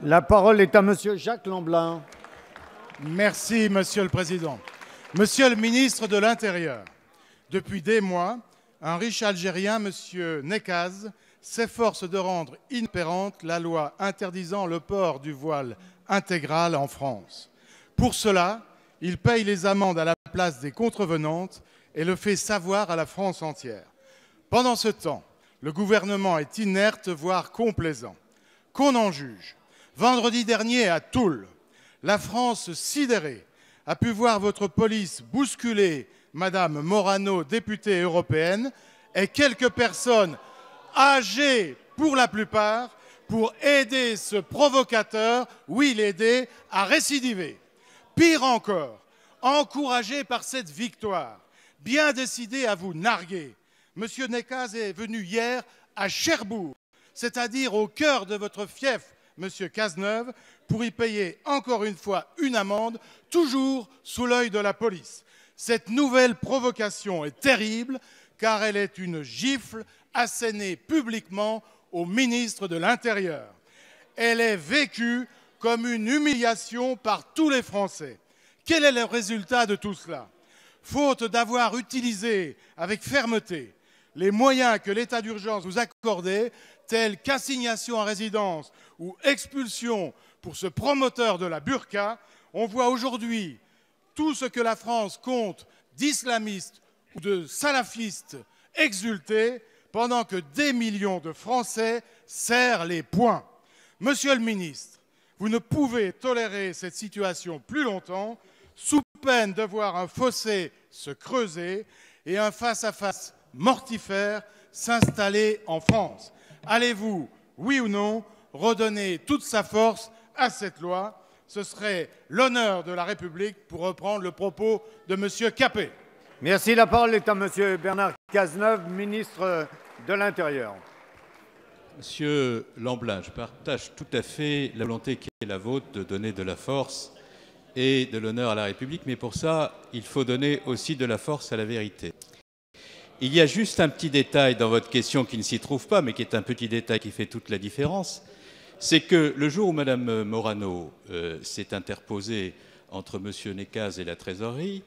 La parole est à Monsieur Jacques Lamblin. Merci, Monsieur le Président. Monsieur le ministre de l'Intérieur, depuis des mois, un riche Algérien, Monsieur Nekaz, s'efforce de rendre inopérante la loi interdisant le port du voile intégral en France. Pour cela, il paye les amendes à la place des contrevenantes et le fait savoir à la France entière. Pendant ce temps, le gouvernement est inerte, voire complaisant. Qu'on en juge. Vendredi dernier, à Toul, la France sidérée a pu voir votre police bousculer Madame Morano, députée européenne, et quelques personnes âgées pour la plupart, pour aider ce provocateur, oui l'aider, à récidiver. Pire encore, encouragé par cette victoire, bien décidé à vous narguer, M. Nekaz est venu hier à Cherbourg, c'est-à-dire au cœur de votre fief, M. Cazeneuve, pour y payer encore une fois une amende, toujours sous l'œil de la police. Cette nouvelle provocation est terrible, car elle est une gifle assénée publiquement au ministre de l'Intérieur. Elle est vécue comme une humiliation par tous les Français. Quel est le résultat de tout cela? Faute d'avoir utilisé avec fermeté les moyens que l'état d'urgence vous accordait, tels qu'assignation à résidence ou expulsion pour ce promoteur de la burqa, on voit aujourd'hui tout ce que la France compte d'islamistes ou de salafistes exultés, pendant que des millions de Français serrent les poings. Monsieur le ministre, vous ne pouvez tolérer cette situation plus longtemps, sous peine de voir un fossé se creuser et un face-à-face mortifère s'installer en France. Allez-vous, oui ou non, redonner toute sa force à cette loi? Ce serait l'honneur de la République, pour reprendre le propos de M. Capet. Merci. La parole est à Monsieur Bernard Cazeneuve, ministre de l'Intérieur. Monsieur Lamblin, je partage tout à fait la volonté qui est la vôtre de donner de la force et de l'honneur à la République, mais pour ça, il faut donner aussi de la force à la vérité. Il y a juste un petit détail dans votre question qui ne s'y trouve pas, mais qui est un petit détail qui fait toute la différence. C'est que le jour où Mme Morano s'est interposée entre M. Nekaz et la Trésorerie,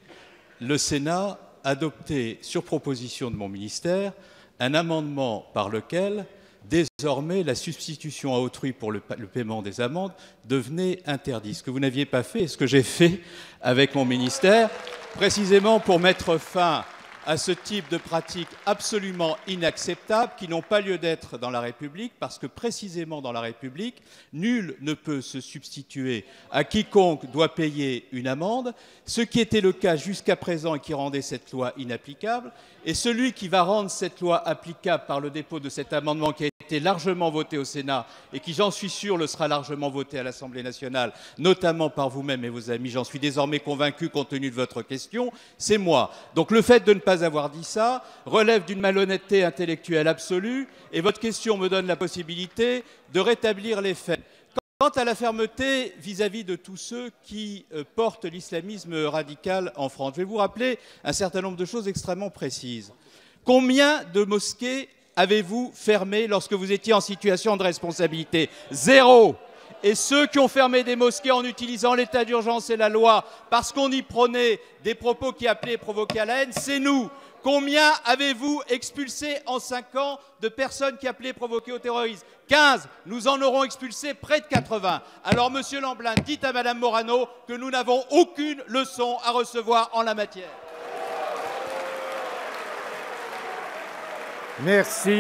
le Sénat a adopté, sur proposition de mon ministère, un amendement par lequel, désormais, la substitution à autrui pour le paiement des amendes devenait interdite. Ce que vous n'aviez pas fait et ce que j'ai fait avec mon ministère, précisément pour mettre fin à ce type de pratiques absolument inacceptables qui n'ont pas lieu d'être dans la République, parce que précisément dans la République, nul ne peut se substituer à quiconque doit payer une amende, ce qui était le cas jusqu'à présent et qui rendait cette loi inapplicable. Et celui qui va rendre cette loi applicable par le dépôt de cet amendement qui a été largement voté au Sénat et qui, j'en suis sûr, le sera largement voté à l'Assemblée nationale, notamment par vous-même et vos amis, j'en suis désormais convaincu compte tenu de votre question, c'est moi. Donc le fait de ne pas avoir dit ça relève d'une malhonnêteté intellectuelle absolue, et votre question me donne la possibilité de rétablir les faits. Quant à la fermeté vis-à-vis de tous ceux qui portent l'islamisme radical en France, je vais vous rappeler un certain nombre de choses extrêmement précises. Combien de mosquées avez-vous fermées lorsque vous étiez en situation de responsabilité? Zéro. Et ceux qui ont fermé des mosquées en utilisant l'état d'urgence et la loi parce qu'on y prônait des propos qui appelaient et provoquaient à la haine, c'est nous. Combien avez-vous expulsé en 5 ans de personnes qui appelaient et provoquaient au terrorisme? 15. Nous en aurons expulsé près de 80. Alors, Monsieur Lamblin, dites à Madame Morano que nous n'avons aucune leçon à recevoir en la matière. Merci.